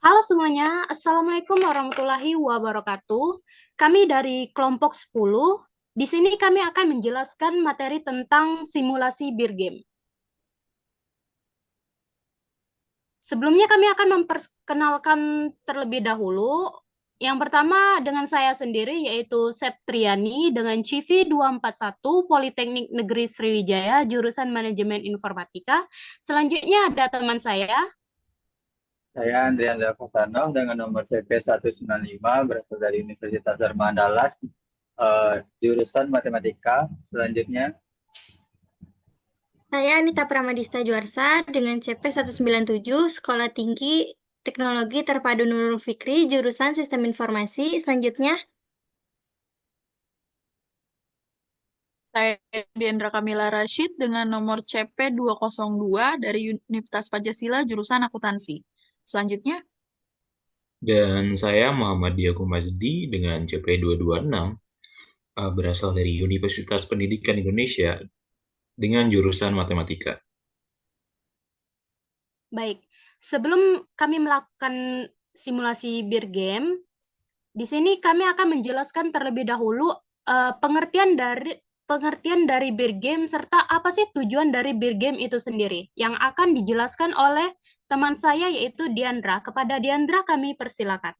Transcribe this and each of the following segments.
Halo semuanya, Assalamualaikum warahmatullahi wabarakatuh. Kami dari kelompok 10. Di sini kami akan menjelaskan materi tentang simulasi beer game. Sebelumnya kami akan memperkenalkan terlebih dahulu. Yang pertama dengan saya sendiri yaitu Septriani dengan CV 241 Politeknik Negeri Sriwijaya jurusan Manajemen Informatika. Selanjutnya ada teman saya. Saya Andrianda Fasano dengan nomor CP 195 berasal dari Universitas Dharma Andalas, jurusan Matematika. Selanjutnya, Saya Anita Pramadista Juarsa dengan CP 197 Sekolah Tinggi Teknologi Terpadu Nurul Fikri, jurusan Sistem Informasi. Selanjutnya, Saya Diandra Kamila Rashid dengan nomor CP 202 dari Universitas Pancasila jurusan Akuntansi. Selanjutnya, Dan saya Muhammad Diago Mazdi dengan CP 226 berasal dari Universitas Pendidikan Indonesia dengan jurusan Matematika. Baik, sebelum kami melakukan simulasi beer game, di sini kami akan menjelaskan terlebih dahulu pengertian dari beer game serta apa sih tujuan dari beer game itu sendiri yang akan dijelaskan oleh teman saya yaitu Diandra. Kepada Diandra kami persilakan.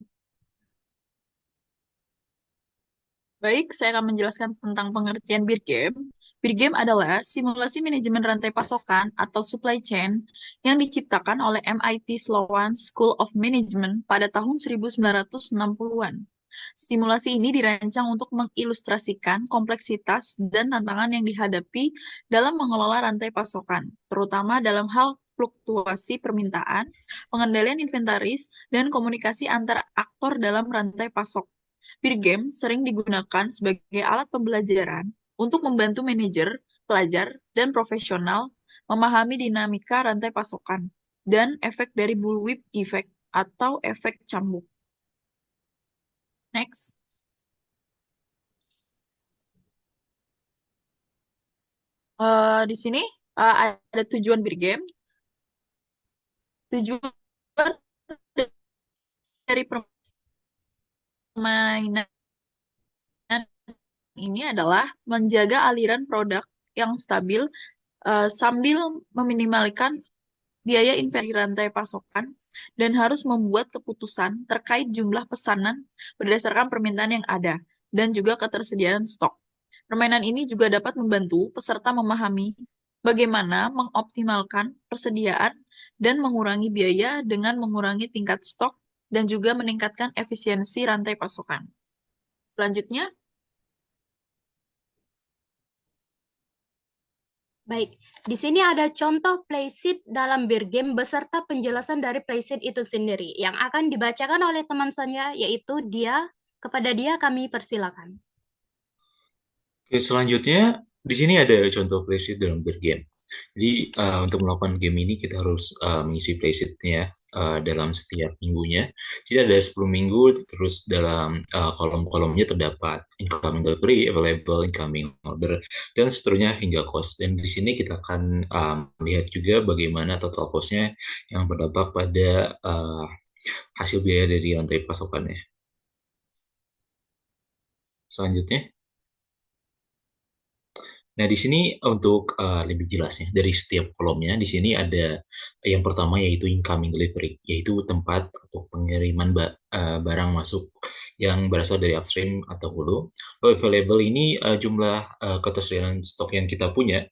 baik, saya akan menjelaskan tentang pengertian beer game. Beer game adalah simulasi manajemen rantai pasokan atau supply chain yang diciptakan oleh MIT Sloan School of Management pada tahun 1960-an. Simulasi ini dirancang untuk mengilustrasikan kompleksitas dan tantangan yang dihadapi dalam mengelola rantai pasokan, terutama dalam hal fluktuasi permintaan, pengendalian inventaris, dan komunikasi antar aktor dalam rantai pasok. Peer game sering digunakan sebagai alat pembelajaran untuk membantu manajer, pelajar, dan profesional memahami dinamika rantai pasokan dan efek dari bullwhip effect atau efek cambuk. Next. Di sini ada tujuan beer game. Tujuan dari permainan ini adalah menjaga aliran produk yang stabil sambil meminimalkan biaya investasi rantai pasokan dan harus membuat keputusan terkait jumlah pesanan berdasarkan permintaan yang ada dan juga ketersediaan stok. Permainan ini juga dapat membantu peserta memahami bagaimana mengoptimalkan persediaan dan mengurangi biaya dengan mengurangi tingkat stok dan juga meningkatkan efisiensi rantai pasokan. Selanjutnya, Baik, di sini ada contoh playsheet dalam beer game beserta penjelasan dari playsheet itu sendiri yang akan dibacakan oleh teman saya yaitu dia. Kepada dia kami persilakan. Oke, selanjutnya di sini ada contoh playsheet dalam bergame. Jadi untuk melakukan game ini kita harus mengisi playsheetnya dalam setiap minggunya. Jadi ada 10 minggu, terus dalam kolom-kolomnya terdapat incoming delivery, available, incoming order, dan seterusnya hingga cost. Dan di sini kita akan melihat juga bagaimana total cost-nya yang berdampak pada hasil biaya dari rantai pasokannya. Selanjutnya. Nah, di sini untuk lebih jelasnya dari setiap kolomnya, di sini ada yang pertama yaitu incoming delivery, yaitu tempat atau pengiriman barang masuk yang berasal dari upstream atau hulu. Lalu available ini jumlah ketersediaan stok yang kita punya.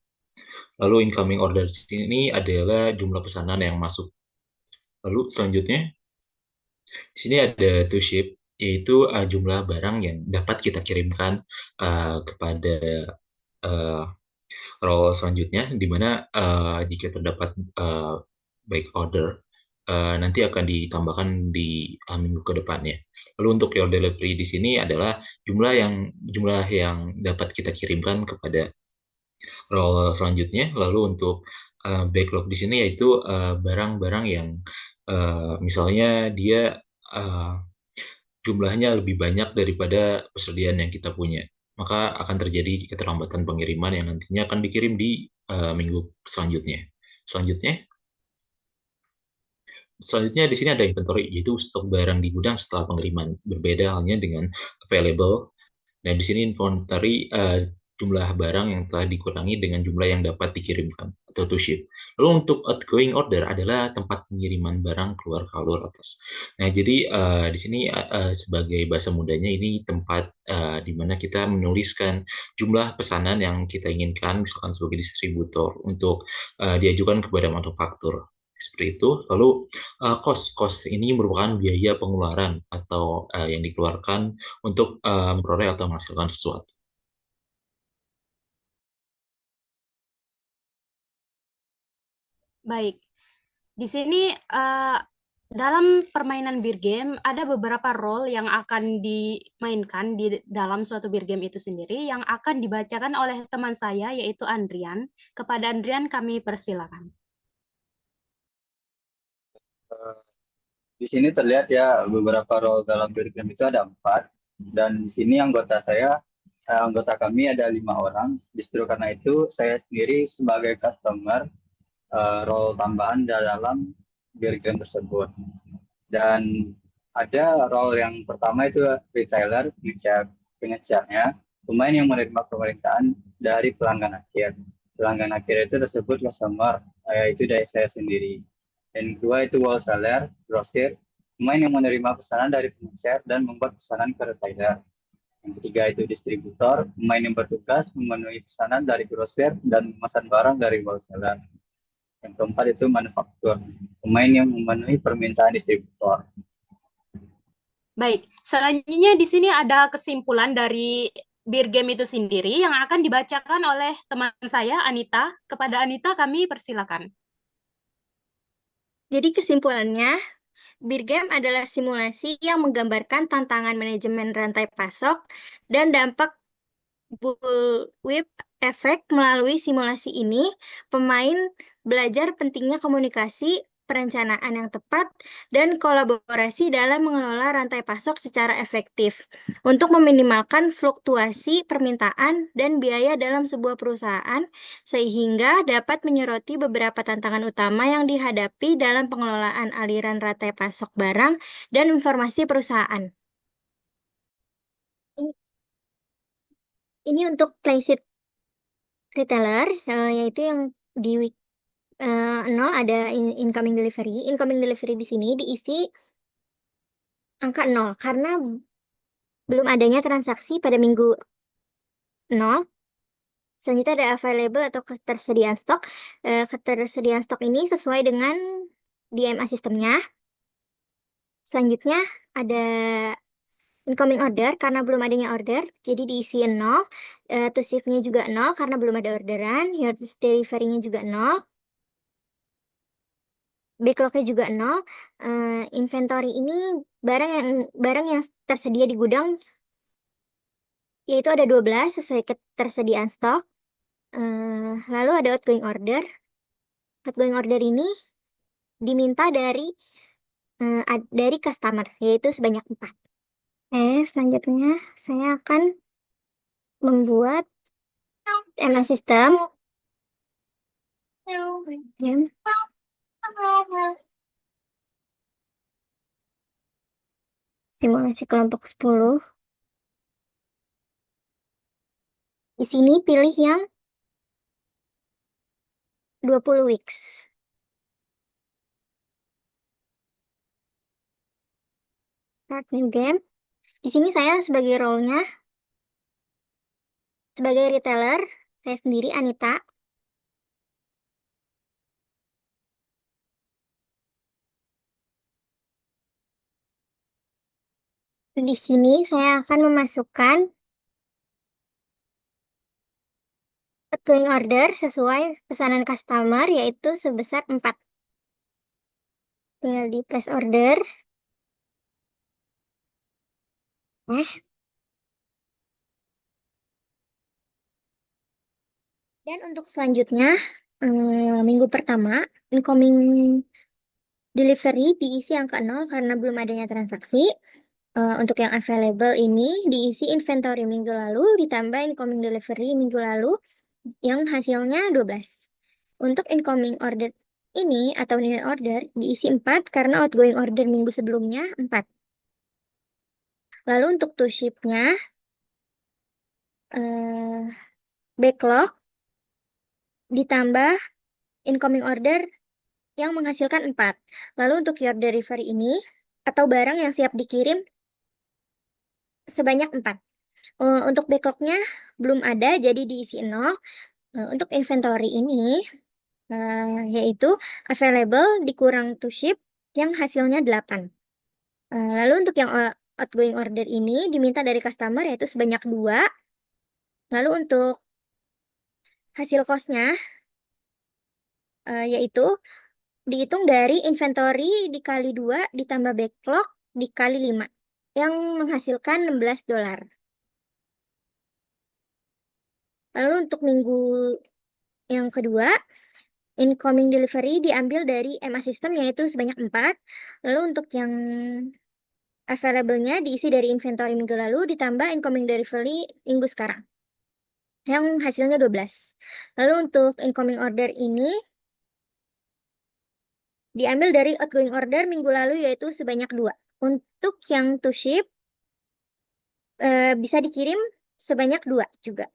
Lalu incoming order di sini adalah jumlah pesanan yang masuk. Lalu selanjutnya di sini ada to ship, yaitu jumlah barang yang dapat kita kirimkan kepada uh, role selanjutnya, di mana jika terdapat baik order, nanti akan ditambahkan di minggu ke depannya. Lalu untuk your delivery di sini adalah jumlah yang dapat kita kirimkan kepada role selanjutnya. Lalu untuk backlog di sini yaitu barang-barang yang misalnya dia uh, jumlahnya lebih banyak daripada persediaan yang kita punya, maka akan terjadi keterlambatan pengiriman yang nantinya akan dikirim di minggu selanjutnya. Selanjutnya, Selanjutnya di sini ada inventory, yaitu stok barang di gudang setelah pengiriman. Berbeda halnya dengan available. Nah, di sini inventory jumlah barang yang telah dikurangi dengan jumlah yang dapat dikirimkan atau to ship. Lalu untuk outgoing order adalah tempat pengiriman barang keluar ke alur atas. Nah, jadi di sini sebagai bahasa mudanya ini tempat di mana kita menuliskan jumlah pesanan yang kita inginkan, misalkan sebagai distributor untuk diajukan kepada manufaktur. Seperti itu. Lalu cost ini merupakan biaya pengeluaran atau yang dikeluarkan untuk memperoleh atau menghasilkan sesuatu. Baik, di sini dalam permainan beer game ada beberapa role yang akan dimainkan di dalam suatu beer game itu sendiri yang akan dibacakan oleh teman saya yaitu Andrian. Kepada Andrian kami persilakan. Di sini terlihat ya beberapa role dalam beer game itu ada 4, dan di sini anggota kami ada 5 orang. Justru karena itu saya sendiri sebagai customer role tambahan dalam beer game tersebut. Dan ada role yang pertama itu retailer, pengecarnya, pemain yang menerima pemerintahan dari pelanggan akhir. Pelanggan akhir itu tersebut customer, yaitu dari saya sendiri. Dan kedua itu wholesaler, grosir, pemain yang menerima pesanan dari pengecer dan membuat pesanan ke retailer. Yang ketiga itu distributor, pemain yang bertugas memenuhi pesanan dari grosir dan memesan barang dari wholesaler. Yang keempat itu manufaktur, pemain yang memenuhi permintaan distributor. Baik, selanjutnya di sini ada kesimpulan dari beer game itu sendiri yang akan dibacakan oleh teman saya Anita. Kepada Anita kami persilakan. Jadi kesimpulannya, beer game adalah simulasi yang menggambarkan tantangan manajemen rantai pasok dan dampak bullwhip effect. Melalui simulasi ini, pemain belajar pentingnya komunikasi, perencanaan yang tepat, dan kolaborasi dalam mengelola rantai pasok secara efektif untuk meminimalkan fluktuasi permintaan dan biaya dalam sebuah perusahaan, sehingga dapat menyoroti beberapa tantangan utama yang dihadapi dalam pengelolaan aliran rantai pasok barang dan informasi perusahaan. Ini untuk playset retailer, yaitu yang di week 0 ada incoming delivery. Incoming delivery di sini diisi angka 0 karena belum adanya transaksi pada minggu 0. Selanjutnya ada available atau ketersediaan stok. Ketersediaan stok ini sesuai dengan DMA sistemnya. Selanjutnya ada incoming order karena belum adanya order, jadi diisi 0. To ship-nya juga 0 karena belum ada orderan. Your delivery-nya juga 0. Backlog-nya juga 0. Inventory ini barang yang tersedia di gudang, yaitu ada 12 sesuai ketersediaan stok. Lalu ada outgoing order. Outgoing order ini diminta dari customer, yaitu sebanyak 4. Selanjutnya saya akan membuat ML system. Simulasi kelompok 10. Di sini pilih yang 20 weeks. Start new game. Di sini saya sebagai role-nya sebagai retailer, saya sendiri Anita. Di sini saya akan memasukkan outgoing order sesuai pesanan customer, yaitu sebesar 4. Tinggal di place order. Dan untuk selanjutnya, minggu pertama, incoming delivery diisi angka 0 karena belum adanya transaksi. Untuk yang available ini diisi inventory minggu lalu ditambah incoming delivery minggu lalu yang hasilnya 12. Untuk incoming order ini atau nilai order diisi 4 karena outgoing order minggu sebelumnya 4. Lalu untuk to ship-nya, backlog ditambah incoming order yang menghasilkan 4. Lalu untuk your delivery ini atau barang yang siap dikirim sebanyak 4. Untuk backlognya belum ada, jadi diisi 0. Untuk inventory ini, yaitu available dikurang to ship yang hasilnya 8. Lalu untuk yang outgoing order ini diminta dari customer yaitu sebanyak 2. Lalu untuk hasil cost-nya, yaitu dihitung dari inventory dikali 2 ditambah backlog dikali 5 yang menghasilkan $16. Lalu untuk minggu yang kedua, incoming delivery diambil dari MA System yaitu sebanyak 4. Lalu untuk yang available-nya diisi dari inventory minggu lalu ditambah incoming delivery minggu sekarang yang hasilnya 12. Lalu untuk incoming order ini diambil dari outgoing order minggu lalu yaitu sebanyak 2. Untuk yang to ship bisa dikirim sebanyak 2 juga.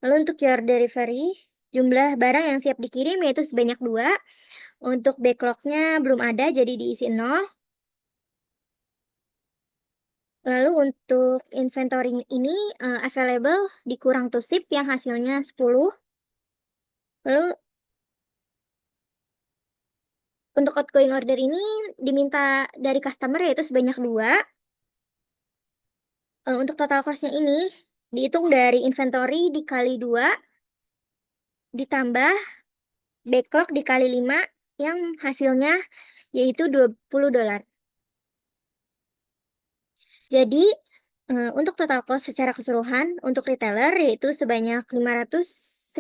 Lalu untuk your delivery, jumlah barang yang siap dikirim yaitu sebanyak 2. Untuk backlognya belum ada, jadi diisi 0. Lalu untuk inventory ini available dikurang to ship yang hasilnya 10. Lalu untuk outgoing order ini diminta dari customer yaitu sebanyak 2. Untuk total cost-nya ini dihitung dari inventory dikali 2 ditambah backlog dikali 5 yang hasilnya yaitu $20. Jadi untuk total cost secara keseluruhan untuk retailer yaitu sebanyak $510.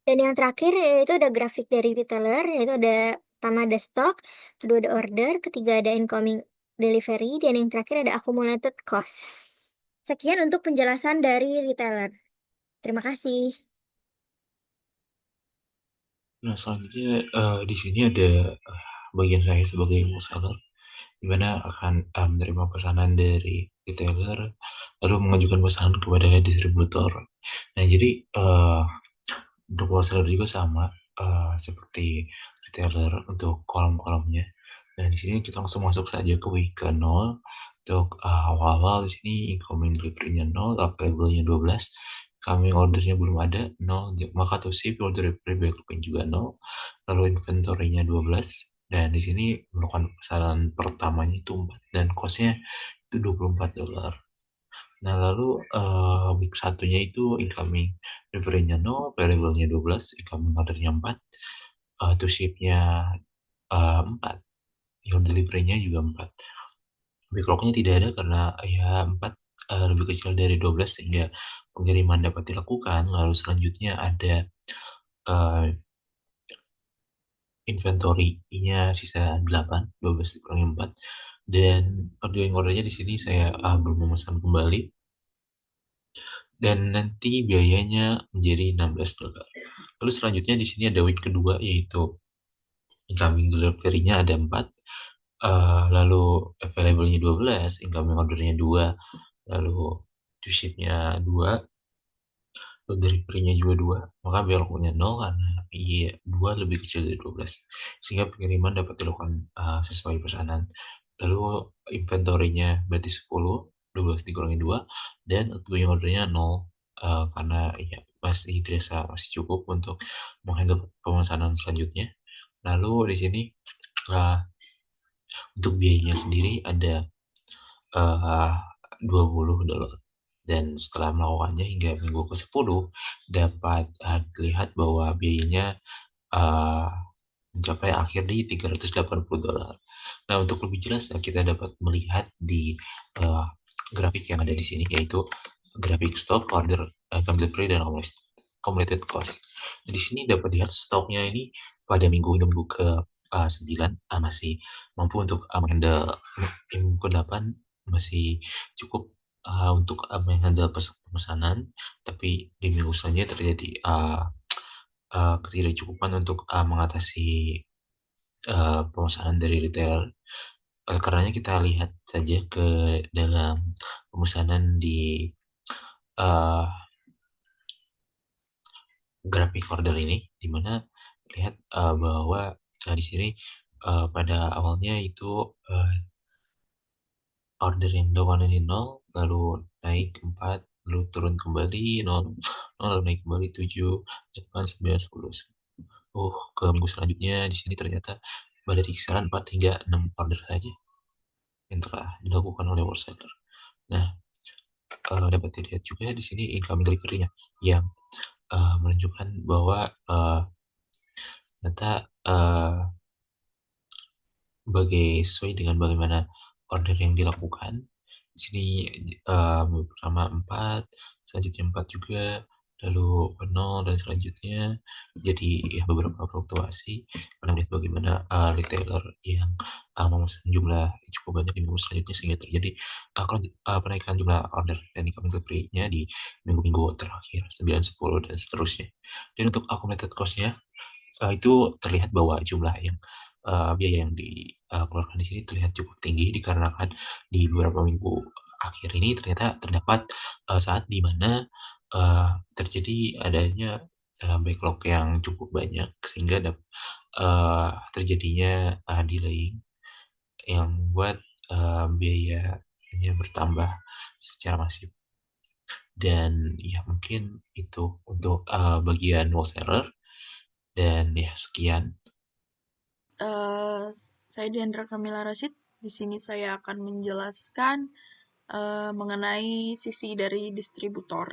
Dan yang terakhir yaitu ada grafik dari retailer, yaitu ada pertama ada stok, kedua ada order, ketiga ada incoming delivery, dan yang terakhir ada accumulated cost. Sekian untuk penjelasan dari retailer. Terima kasih. Nah, selanjutnya di sini ada bagian saya sebagai wholesaler, di mana akan menerima pesanan dari retailer, lalu mengajukan pesanan kepada distributor. Nah, jadi untuk wholesaler juga sama seperti retailer untuk kolom-kolomnya. Nah, di sini kita langsung masuk saja ke week ke 0. Untuk awal-awal di sini incoming delivery-nya 0, available-nya 12, incoming order-nya belum ada 0, maka to ship order delivery backlog juga 0, lalu inventory-nya 12, dan di sini melakukan pesanan pertamanya itu 4 dan cost-nya itu $24. Nah, lalu week satunya itu incoming delivery-nya 0, available-nya 12, incoming order-nya 4, to ship-nya 4, yang delivery-nya juga 4. Backlog-nya tidak ada karena ya 4 lebih kecil dari 12 sehingga pengiriman dapat dilakukan. Lalu selanjutnya ada inventory-nya sisa 8, 12 dikurangi 4. Dan order-ordernya di sini saya belum memesan kembali. Dan nanti biayanya menjadi $16. Lalu selanjutnya di sini ada week kedua yaitu incoming delivery-nya ada 4, lalu available-nya 12, incoming order-nya 2, lalu to ship-nya 2, lalu delivery-nya juga 2, maka backlog-nya 0 karena 2 lebih kecil dari 12, sehingga pengiriman dapat dilakukan sesuai pesanan. Lalu inventory-nya berarti 10, 12 dikurangi 2, dan outgoing order-nya 0, karena ya masih dirasa masih cukup untuk menghandle pemesanan selanjutnya. Lalu di sini untuk biayanya sendiri ada $20, dan setelah melakukannya hingga minggu ke-10 dapat dilihat bahwa biayanya mencapai akhir di $380. Nah, untuk lebih jelas kita dapat melihat di grafik yang ada di sini, yaitu grafik stock, order, income delivery, dan accumulated cost. Nah, di sini dapat lihat stoknya ini pada minggu ke 9 masih mampu untuk menghandle, minggu ke-8 masih cukup untuk menghandle pemesanan, tapi di minggu selanjutnya terjadi ketidakcukupan untuk mengatasi pemesanan dari retailer. Oleh karenanya kita lihat saja ke dalam pemesanan di uh, grafik order ini, di mana lihat bahwa di sini pada awalnya itu order yang dilakukan dari 0, lalu naik 4, lalu turun kembali 0, lalu naik kembali 7, 8, 9, 10. Ke minggu selanjutnya di sini ternyata dari kisaran 4 hingga 6 order saja yang telah dilakukan oleh wholesaler. Nah, dapat dilihat juga di sini incoming delivery-nya yang menunjukkan bahwa ternyata sesuai dengan bagaimana order yang dilakukan. Di sini minggu pertama 4, selanjutnya 4 juga, lalu 0 dan selanjutnya. Jadi ya beberapa fluktuasi karena melihat bagaimana retailer yang memesan jumlah cukup banyak di minggu selanjutnya sehingga terjadi penaikan jumlah order dan incoming delivery-nya di minggu-minggu terakhir 9, 10 dan seterusnya. Dan untuk accumulated cost-nya itu terlihat bahwa jumlah yang biaya yang dikeluarkan di sini terlihat cukup tinggi dikarenakan di beberapa minggu akhir ini ternyata terdapat saat di mana terjadi adanya backlog yang cukup banyak sehingga terjadinya delaying yang membuat biayanya bertambah secara masif. Dan ya mungkin itu untuk bagian wholesaler. Dan ya sekian. Saya Diandra Kamila Rashid. Di sini saya akan menjelaskan mengenai sisi dari distributor.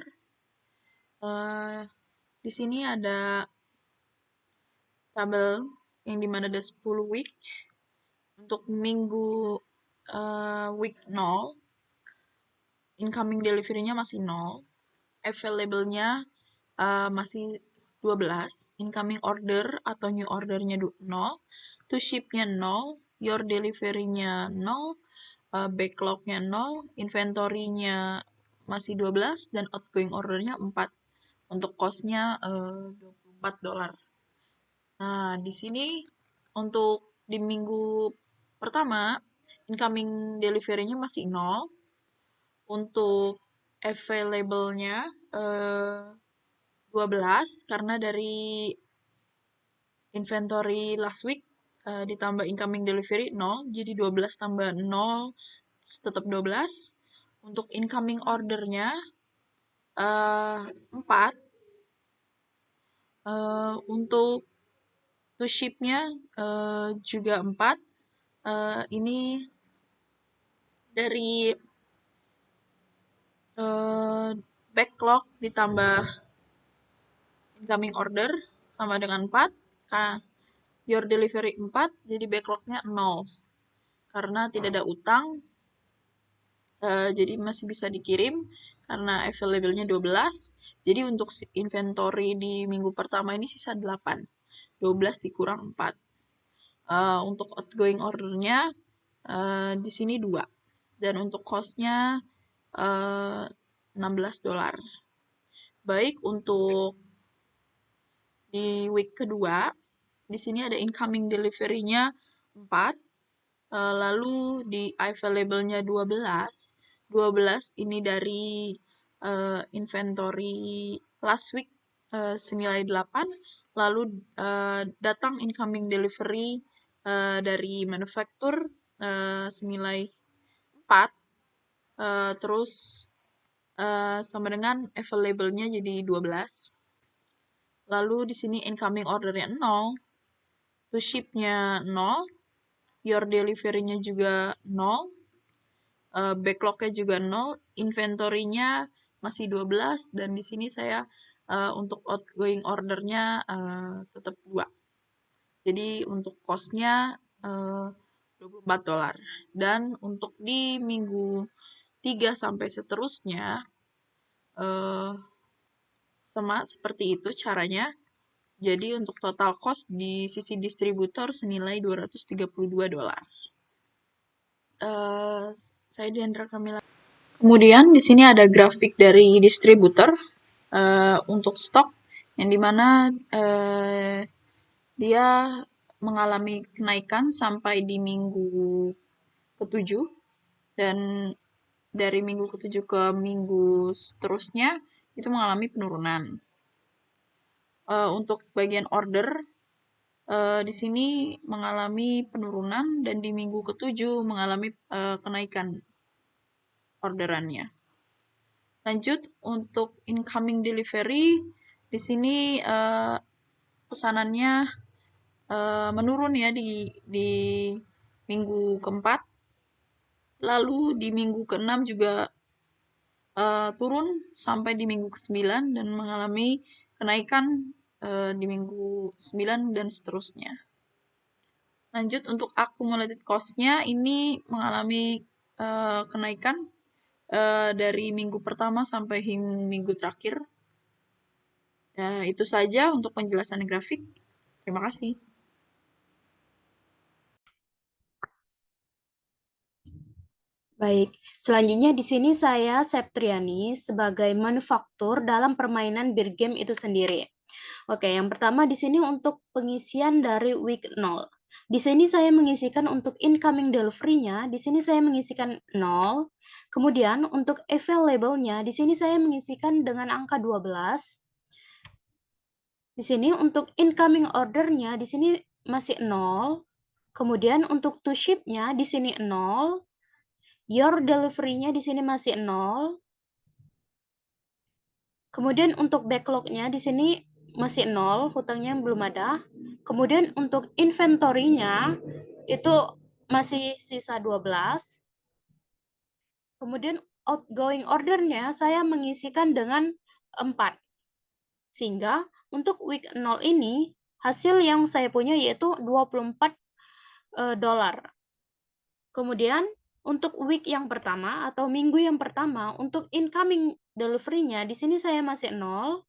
Di sini ada tabel yang dimana ada 10 week. Untuk minggu week 0, incoming delivery-nya masih 0. Available-nya masih 12. Incoming order atau new order-nya 0. To ship-nya 0. Your delivery-nya 0. Backlog-nya 0. Inventory-nya masih 12. Dan outgoing order-nya 4. Untuk cost-nya $24. Nah, di sini untuk di minggu pertama, incoming delivery-nya masih 0. Untuk available-nya 12, karena dari inventory last week ditambah incoming delivery 0, jadi 12 tambah 0 tetap 12. Untuk incoming order-nya 4. Untuk to ship-nya juga 4. Ini dari backlog ditambah incoming order sama dengan 4. Your delivery 4, jadi backlog-nya 0. Karena tidak ada utang, jadi masih bisa dikirim karena available-nya 12. Jadi untuk inventory di minggu pertama ini sisa 8. 12 dikurang 4. Untuk outgoing order-nya di sini 2. Dan untuk cost-nya $16. Baik, untuk di week kedua, di sini ada incoming delivery-nya 4. Lalu di available-nya 12. 12 ini dari inventory last week senilai 8. Lalu datang incoming delivery dari manufaktur senilai 4. Terus sama dengan available-nya jadi 12. Lalu di sini incoming order-nya 0. To ship-nya 0. Your delivery-nya juga 0. Backlog-nya juga 0. Inventory-nya masih 12. Dan di sini saya untuk outgoing order-nya tetap 2. Jadi untuk cost-nya $24. Dan untuk di minggu 3 sampai seterusnya sama seperti itu caranya. Jadi untuk total cost di sisi distributor senilai $232. Saya Diandra Kamila. Kemudian di sini ada grafik dari distributor untuk stok yang dimana dia mengalami kenaikan sampai di minggu ketujuh, dan dari minggu ketujuh ke minggu seterusnya itu mengalami penurunan. Untuk bagian order, di sini mengalami penurunan dan di minggu ketujuh mengalami kenaikan orderannya. Lanjut untuk incoming delivery, di sini pesanannya menurun ya di minggu keempat, lalu di minggu keenam juga turun sampai di minggu ke-9 dan mengalami kenaikan di minggu 9 dan seterusnya. Lanjut untuk accumulated cost-nya ini mengalami kenaikan dari minggu pertama sampai minggu terakhir. Itu saja untuk penjelasan grafik. Terima kasih. Baik, selanjutnya di sini saya Septriani sebagai manufaktur dalam permainan beer game itu sendiri. Oke, yang pertama di sini untuk pengisian dari week 0. Di sini saya mengisikan untuk incoming delivery-nya, di sini saya mengisikan 0. Kemudian untuk available-nya, di sini saya mengisikan dengan angka 12. Di sini untuk incoming order-nya, di sini masih 0. Kemudian untuk to ship-nya, di sini 0. Your delivery-nya di sini masih 0. Kemudian untuk backlog-nya di sini masih 0, hutangnya belum ada. Kemudian untuk inventory-nya itu masih sisa 12. Kemudian outgoing order-nya saya mengisikan dengan 4. Sehingga untuk week 0 ini hasil yang saya punya yaitu 24 dolar. Kemudian untuk week yang pertama atau minggu yang pertama untuk incoming delivery-nya di sini saya masih 0.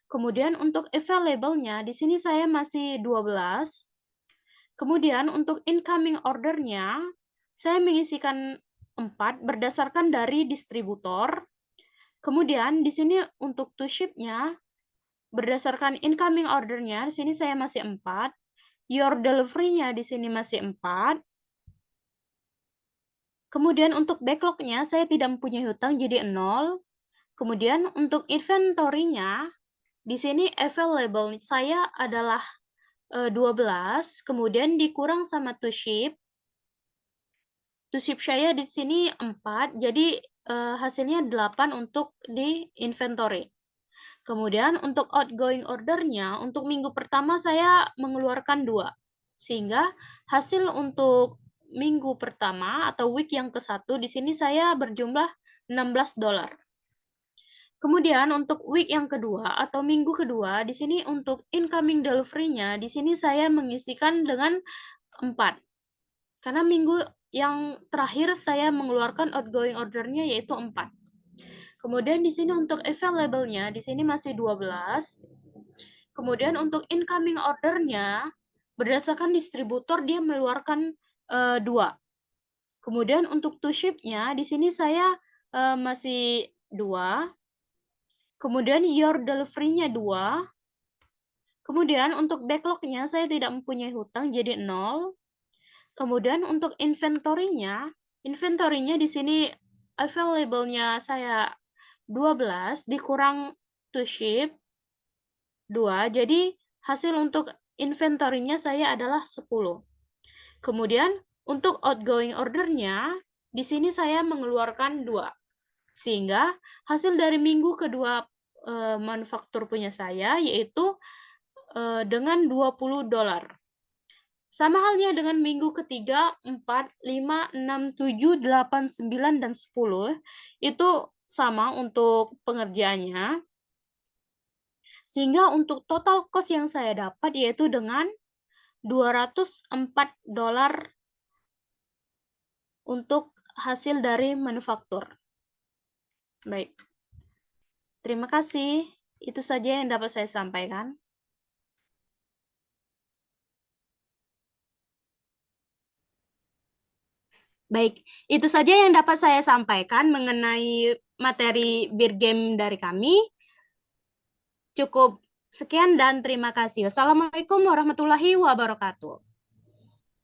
Kemudian untuk available-nya di sini saya masih 12. Kemudian untuk incoming order-nya saya mengisikan 4 berdasarkan dari distributor. Kemudian di sini untuk to ship-nya berdasarkan incoming order-nya di sini saya masih 4. Your delivery-nya di sini masih 4. Kemudian untuk backlog-nya saya tidak mempunyai hutang jadi 0. Kemudian untuk inventory-nya di sini available saya adalah 12, kemudian dikurang sama to ship. To ship saya di sini 4, jadi hasilnya 8 untuk di inventory. Kemudian untuk outgoing order-nya untuk minggu pertama saya mengeluarkan 2. Sehingga hasil untuk minggu pertama atau week yang ke-1 di sini saya berjumlah 16 dolar. Kemudian untuk week yang kedua atau minggu kedua di sini untuk incoming delivery-nya di sini saya mengisikan dengan 4. Karena minggu yang terakhir saya mengeluarkan outgoing order-nya yaitu 4. Kemudian di sini untuk available-nya di sini masih 12. Kemudian untuk incoming order-nya berdasarkan distributor dia mengeluarkan 2. Kemudian untuk to ship-nya di sini saya masih 2. Kemudian your delivery-nya 2. Kemudian untuk backlog-nya saya tidak mempunyai hutang jadi 0. Kemudian untuk inventory-nya di sini available-nya saya 12 dikurang to ship 2. Jadi hasil untuk inventory-nya saya adalah 10. Kemudian untuk outgoing order-nya di sini saya mengeluarkan 2. Sehingga hasil dari minggu kedua manufaktur punya saya yaitu dengan 20 dolar. Sama halnya dengan minggu ketiga, 4, 5, 6, 7, 8, 9, dan 10. Itu sama untuk pengerjaannya. Sehingga untuk total cost yang saya dapat yaitu dengan 204 dolar untuk hasil dari manufaktur. Baik. Terima kasih. Itu saja yang dapat saya sampaikan. Baik, itu saja yang dapat saya sampaikan mengenai materi beer game dari kami. Cukup Sekian dan terima kasih. Wassalamualaikum warahmatullahi wabarakatuh.